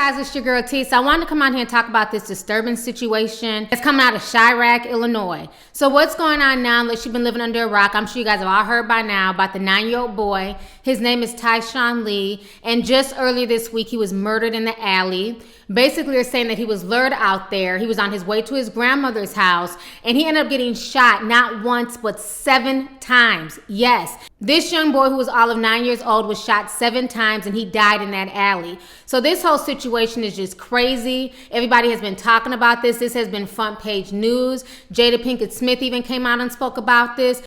guys, it's your girl T. So I wanted to come out here and talk about this disturbing situation that's coming out of Chirac, Illinois. So what's going on now, unless you've been living under a rock, I'm sure you guys have all heard by now about the 9-year-old boy. His name is Tyshawn Lee, and just earlier this week he was murdered in the alley. Basically, they're saying that he was lured out there. He was on his way to his grandmother's house, and he ended up getting shot not once, but 7 times. Yes, this young boy who was all of 9 years old was shot 7 times, and he died in that alley. So this whole situation is just crazy. Everybody has been talking about this. This has been front page news. Jada Pinkett Smith even came out and spoke about this.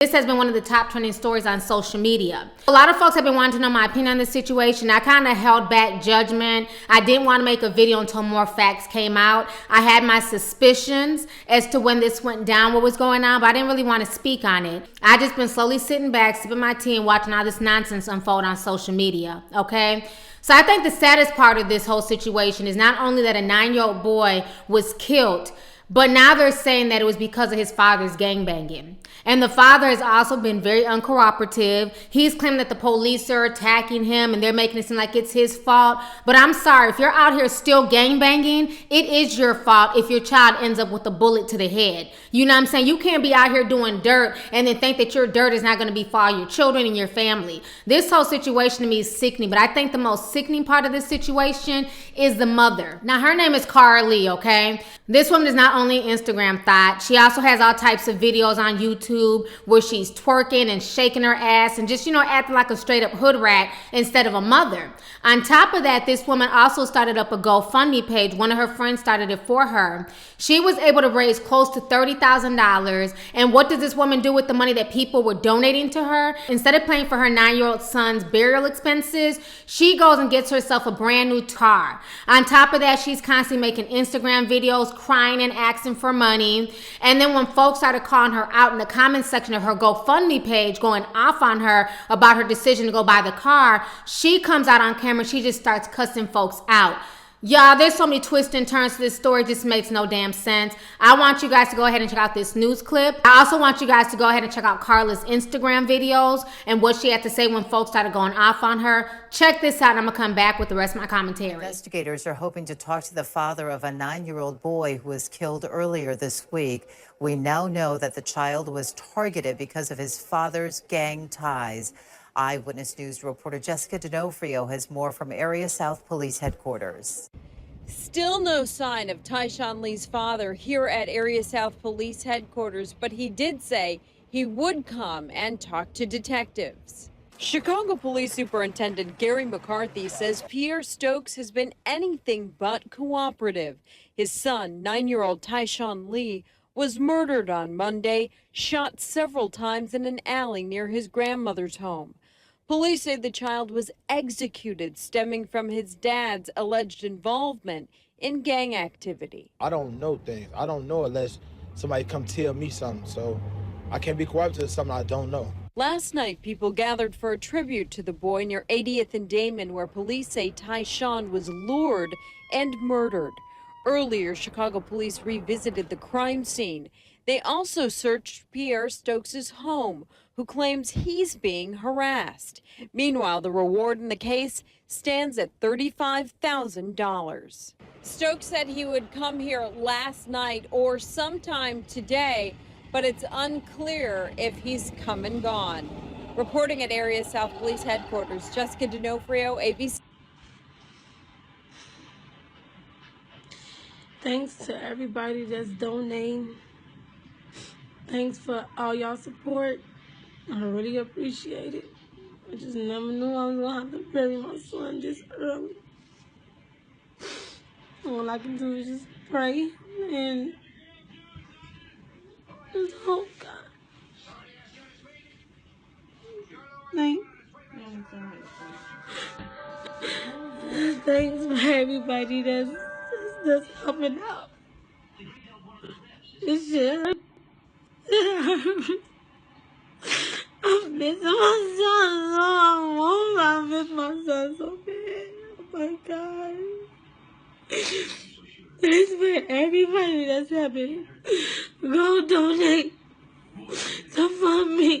This has been one of the top trending stories on social media. A lot of folks have been wanting to know my opinion on this situation. I kind of held back judgment. I didn't want to make a video until more facts came out. I had my suspicions as to when this went down, what was going on, but I didn't really want to speak on it. I just been slowly sitting back, sipping my tea, and watching all this nonsense unfold on social media, okay? So I think the saddest part of this whole situation is not only that a 9-year-old boy was killed, but now they're saying that it was because of his father's gangbanging. And the father has also been very uncooperative. He's claiming that the police are attacking him and they're making it seem like it's his fault. But I'm sorry, if you're out here still gangbanging, it is your fault if your child ends up with a bullet to the head. You know what I'm saying? You can't be out here doing dirt and then think that your dirt is not going to be for all your children and your family. This whole situation to me is sickening, but I think the most sickening part of this situation is the mother. Now, her name is Carly, okay? This woman is not only an Instagram thot, she also has all types of videos on YouTube where she's twerking and shaking her ass and just, acting like a straight up hood rat instead of a mother. On top of that, this woman also started up a GoFundMe page. One of her friends started it for her. She was able to raise close to $30,000. And what does this woman do with the money that people were donating to her? Instead of paying for her 9-year-old son's burial expenses, she goes and gets herself a brand new car. On top of that, she's constantly making Instagram videos, crying and asking for money. And then when folks started calling her out in the comment section of her GoFundMe page, going off on her about her decision to go buy the car, she comes out on camera, she just starts cussing folks out. Y'all, there's so many twists and turns to this story, it just makes no damn sense. I want you guys to go ahead and check out this news clip. I also want you guys to go ahead and check out Carla's Instagram videos and what she had to say when folks started going off on her. Check this out, and I'm gonna come back with the rest of my commentary. Investigators are hoping to talk to the father of a 9-year-old boy who was killed earlier this week. We now know that the child was targeted because of his father's gang ties. Eyewitness News reporter Jessica D'Onofrio has more from Area South Police Headquarters. Still no sign of Tyshawn Lee's father here at Area South Police Headquarters, but he did say he would come and talk to detectives. Chicago Police Superintendent Gary McCarthy says Pierre Stokes has been anything but cooperative. His son, 9-year-old Tyshawn Lee, was murdered on Monday, shot several times in an alley near his grandmother's home. Police say the child was executed, stemming from his dad's alleged involvement in gang activity. I don't know things. I don't know unless somebody come tell me something. So I can't be cooperative to something I don't know. Last night, people gathered for a tribute to the boy near 80th and Damon, where police say Tyshawn was lured and murdered. Earlier, Chicago police revisited the crime scene. They also searched Pierre Stokes' home, who claims he's being harassed. Meanwhile, the reward in the case stands at $35,000. Stokes said he would come here last night or sometime today, but it's unclear if he's come and gone. Reporting at Area South Police Headquarters, Jessica D'Onofrio, ABC. Thanks to everybody that's donating. Thanks for all y'all support. I really appreciate it. I just never knew I was gonna have to bury my son this early. All I can do is just pray and just hope God. Thanks for everybody that's helping out. This shit. I miss my son I miss my son so bad. Oh my God. Thanks for everybody that's helping. Go donate to fund me.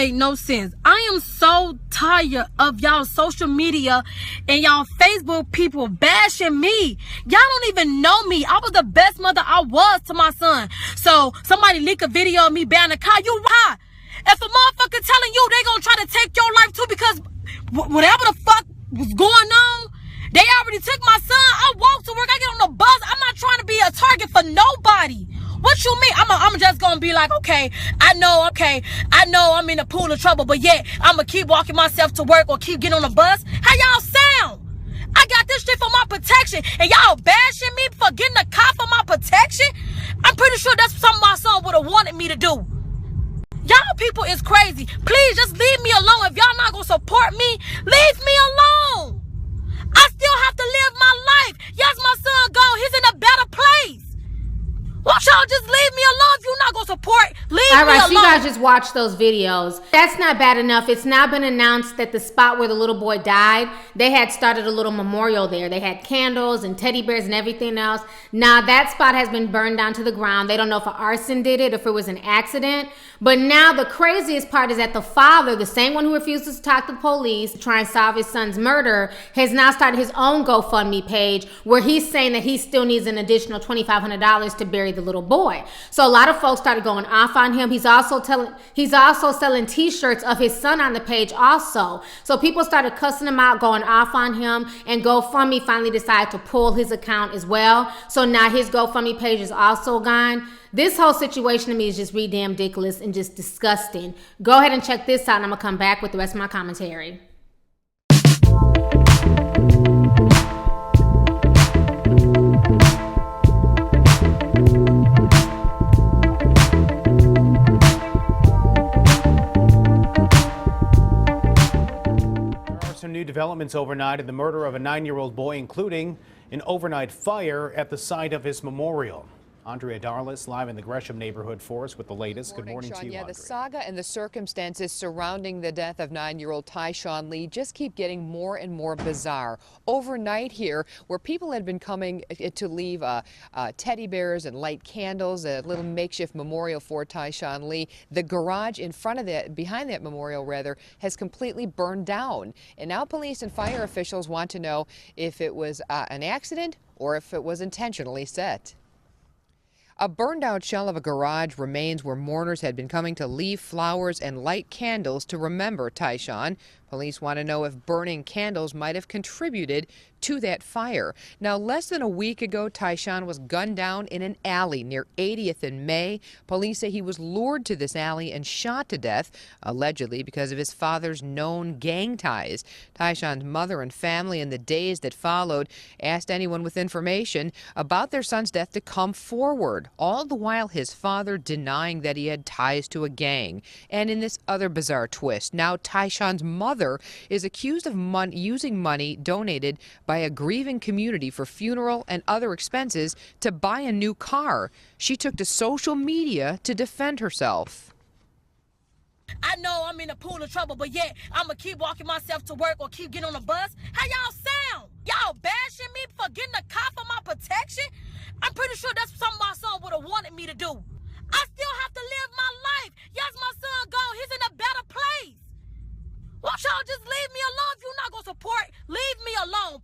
make no sense. I am so tired of y'all social media and y'all Facebook people bashing me. Y'all don't even know me. I was the best mother I was to my son. So somebody leak a video of me buying a car. You lie. If a motherfucker telling you they gonna try to take your life too because whatever the fuck was going on, they already took my son. I walk to work. I get on the bus. I'm not trying to be a target for nobody. What you mean? I'm just gonna be like, okay, I know I'm in a pool of trouble, but yet I'm gonna keep walking myself to work or keep getting on the bus? How y'all sound? I got this shit for my protection, and y'all bashing me for getting a car for my protection? I'm pretty sure that's something my son would have wanted me to do. Y'all people is crazy. Please just leave me alone. If y'all not gonna support me, leave me alone. I still have to live my life. Yes, my son gone. He's in a better place. Won't y'all just leave me alone? If you're not gonna support, leave me alone. All right, so you guys just watched those videos. That's not bad enough. It's now been announced that the spot where the little boy died, they had started a little memorial there. They had candles and teddy bears and everything else. Now that spot has been burned down to the ground. They don't know if an arson did it, if it was an accident. But now the craziest part is that the father, the same one who refuses to talk to the police to try and solve his son's murder, has now started his own GoFundMe page where he's saying that he still needs an additional $2,500 to bury the little boy. So a lot of folks started going off on him. He's also selling t-shirts of his son on the page also. So people started cussing him out, going off on him, and GoFundMe finally decided to pull his account as well. So now his GoFundMe page is also gone. This whole situation to me is just really damn ridiculous and just disgusting. Go ahead and check this out, and I'm gonna come back with the rest of my commentary. Some new developments overnight in the murder of a 9-year-old boy, including an overnight fire at the site of his memorial. Andrea Darlis live in the Gresham neighborhood for us with the latest. Good morning to you, Yeah, Andrea. the saga and the circumstances surrounding the death of 9-year-old Tyshawn Lee just keep getting more and more bizarre. Overnight here, where people had been coming to leave teddy bears and light candles, a little makeshift memorial for Tyshawn Lee, the garage in front of that, behind that memorial rather, has completely burned down. And now police and fire officials want to know if it was an accident or if it was intentionally set. A burned-out shell of a garage remains where mourners had been coming to leave flowers and light candles to remember Tyshawn. Police want to know if burning candles might have contributed to that fire. Now, less than a week ago, Tyshawn was gunned down in an alley near 80th and May. Police say he was lured to this alley and shot to death, allegedly because of his father's known gang ties. Tyshawn's mother and family in the days that followed asked anyone with information about their son's death to come forward, all the while his father denying that he had ties to a gang. And in this other bizarre twist, now Tyshawn's mother is accused of using money donated by a grieving community for funeral and other expenses to buy a new car. She took to social media to defend herself. I know I'm in a pool of trouble, but yet I'm gonna keep walking myself to work or keep getting on the bus. How y'all sound? Y'all bashing me for getting a car for my protection? I'm pretty sure that's something my son would have wanted me to do. I still have to live my life. Yes, my son gone. He's in a better place. Won't y'all just leave me alone? If you're not gonna support, leave me alone.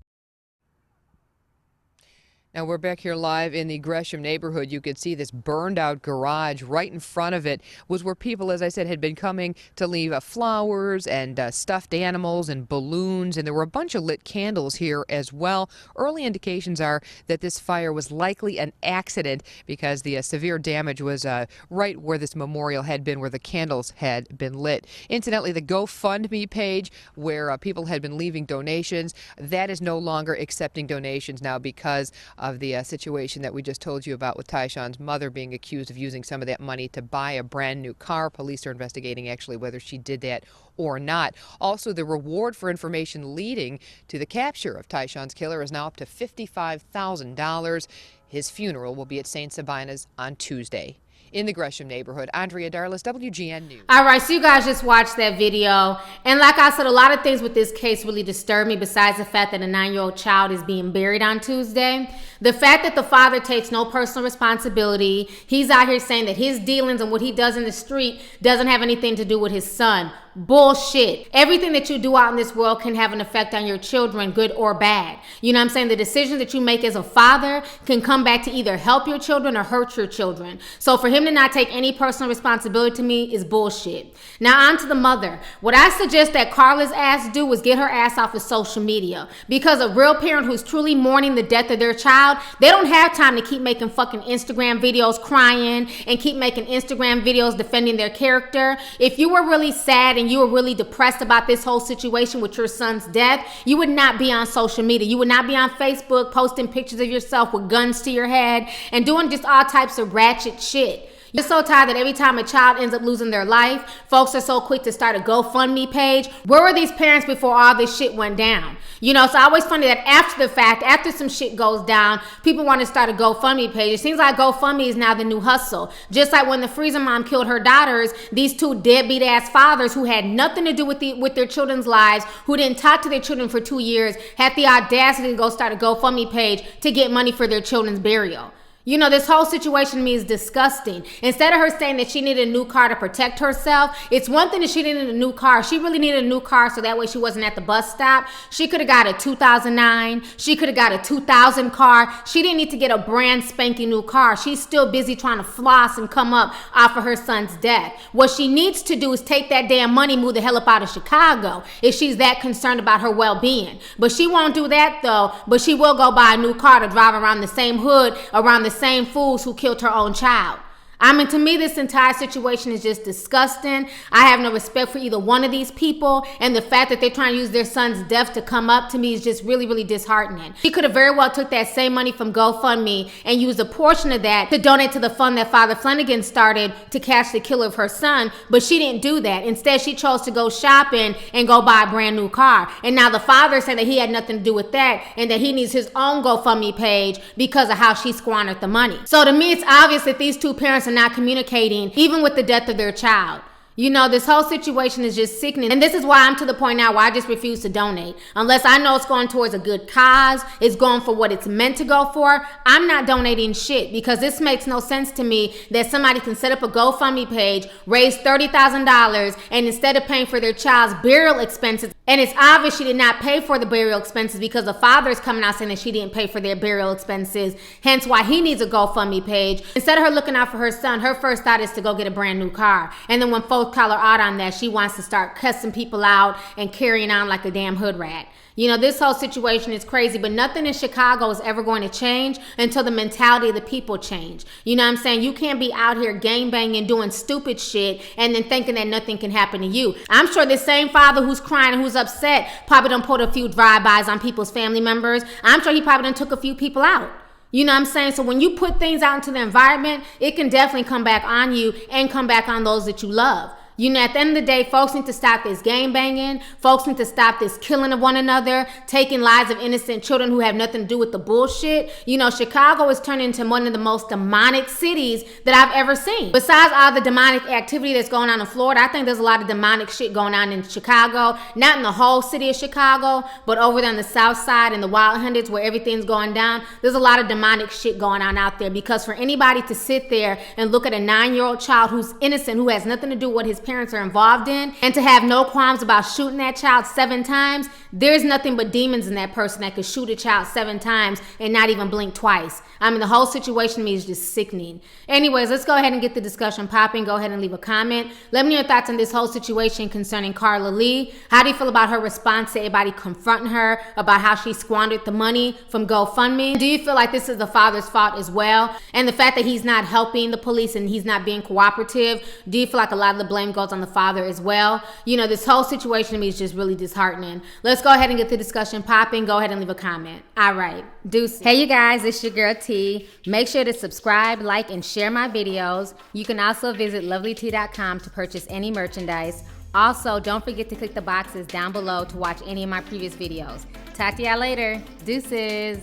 Now we're back here live in the Gresham neighborhood. You could see this burned out garage. Right in front of it was where people, as I said, had been coming to leave flowers and stuffed animals and balloons. And there were a bunch of lit candles here as well. Early indications are that this fire was likely an accident because the severe damage was right where this memorial had been, where the candles had been lit. Incidentally, the GoFundMe page where people had been leaving donations, that is no longer accepting donations now because of the situation that we just told you about with Tyshawn's mother being accused of using some of that money to buy a brand new car. Police are investigating actually whether she did that or not. Also, the reward for information leading to the capture of Tyshawn's killer is now up to $55,000. His funeral will be at St. Sabina's on Tuesday. in the Gresham neighborhood. Andrea Darlis, WGN News. All right, so you guys just watched that video. And like I said, a lot of things with this case really disturb me besides the fact that a 9-year-old child is being buried on Tuesday. The fact that the father takes no personal responsibility. He's out here saying that his dealings and what he does in the street doesn't have anything to do with his son. Bullshit. Everything that you do out in this world can have an effect on your children, good or bad. You know what I'm saying? The decisions that you make as a father can come back to either help your children or hurt your children. So for him to not take any personal responsibility to me is bullshit. Now on to the mother. What I suggest that Carla's ass do is get her ass off of social media, because a real parent who's truly mourning the death of their child, they don't have time to keep making fucking Instagram videos crying and keep making Instagram videos defending their character. If you were really sad and you were really depressed about this whole situation with your son's death, you would not be on social media. You would not be on Facebook posting pictures of yourself with guns to your head and doing just all types of ratchet shit. You're so tired that every time a child ends up losing their life, folks are so quick to start a GoFundMe page. Where were these parents before all this shit went down? You know, it's always funny that after the fact, after some shit goes down, people want to start a GoFundMe page. It seems like GoFundMe is now the new hustle. Just like when the Freezer mom killed her daughters, these two deadbeat ass fathers who had nothing to do with their children's lives, who didn't talk to their children for 2 years, had the audacity to go start a GoFundMe page to get money for their children's burial. You know, this whole situation to me is disgusting. Instead of her saying that she needed a new car to protect herself, it's one thing that she needed a new car. She really needed a new car so that way she wasn't at the bus stop. She could have got a 2009. She could have got a 2000 car. She didn't need to get a brand spanking new car. She's still busy trying to floss and come up off of her son's death. What she needs to do is take that damn money, move the hell up out of Chicago if she's that concerned about her well-being. But she won't do that though, but she will go buy a new car to drive around the same hood, around the same fools who killed her own child. I mean, to me, this entire situation is just disgusting. I have no respect for either one of these people, and the fact that they're trying to use their son's death to come up to me is just really, really disheartening. She could have very well took that same money from GoFundMe and used a portion of that to donate to the fund that Father Flanagan started to catch the killer of her son, but she didn't do that. Instead, she chose to go shopping and go buy a brand new car. And now the father is saying that he had nothing to do with that and that he needs his own GoFundMe page because of how she squandered the money. So to me, it's obvious that these two parents are not communicating, even with the death of their child. You know, this whole situation is just sickening. And this is why I'm to the point now where I just refuse to donate. Unless I know it's going towards a good cause, it's going for what it's meant to go for, I'm not donating shit, because this makes no sense to me that somebody can set up a GoFundMe page, raise $30,000, and instead of paying for their child's burial expenses, and it's obvious she did not pay for the burial expenses because the father is coming out saying that she didn't pay for their burial expenses, hence why he needs a GoFundMe page. Instead of her looking out for her son, her first thought is to go get a brand new car. And then when folks call her out on that, she wants to start cussing people out and carrying on like a damn hood rat. You know, this whole situation is crazy, but nothing in Chicago is ever going to change until the mentality of the people change. You know what I'm saying? You can't be out here gangbanging, doing stupid shit, and then thinking that nothing can happen to you. I'm sure this same father who's crying and who's upset probably done put a few drive-bys on people's family members. I'm sure he probably done took a few people out. You know what I'm saying? So when you put things out into the environment, it can definitely come back on you and come back on those that you love. You know, at the end of the day, folks need to stop this gang banging. Folks need to stop this killing of one another, taking lives of innocent children who have nothing to do with the bullshit. You know, Chicago is turning into one of the most demonic cities that I've ever seen. Besides all the demonic activity that's going on in Florida, I think there's a lot of demonic shit going on in Chicago. Not in the whole city of Chicago, but over there on the south side in the Wild Hundreds where everything's going down. There's a lot of demonic shit going on out there, because for anybody to sit there and look at a 9-year-old child who's innocent, who has nothing to do with what his parents are involved in, and to have no qualms about shooting that child 7 times, there's nothing but demons in that person that could shoot a child 7 times and not even blink twice. I mean, the whole situation to me is just sickening. Anyways, let's go ahead and get the discussion popping. Go ahead and leave a comment. Let me know your thoughts on this whole situation concerning Carla Lee. How do you feel about her response to everybody confronting her about how she squandered the money from GoFundMe? Do you feel like this is the father's fault as well? And the fact that he's not helping the police and he's not being cooperative, do you feel like a lot of the blame goes on the father as well? You know, this whole situation to me is just really disheartening. Let's go ahead and get the discussion popping. Go ahead and leave a comment. All right, deuces. Hey you guys, it's your girl T. Make sure to subscribe, like, and share my videos. You can also visit lovelyt.com to purchase any merchandise. Also, don't forget to click the boxes down below to watch any of my previous videos. Talk to y'all later. Deuces.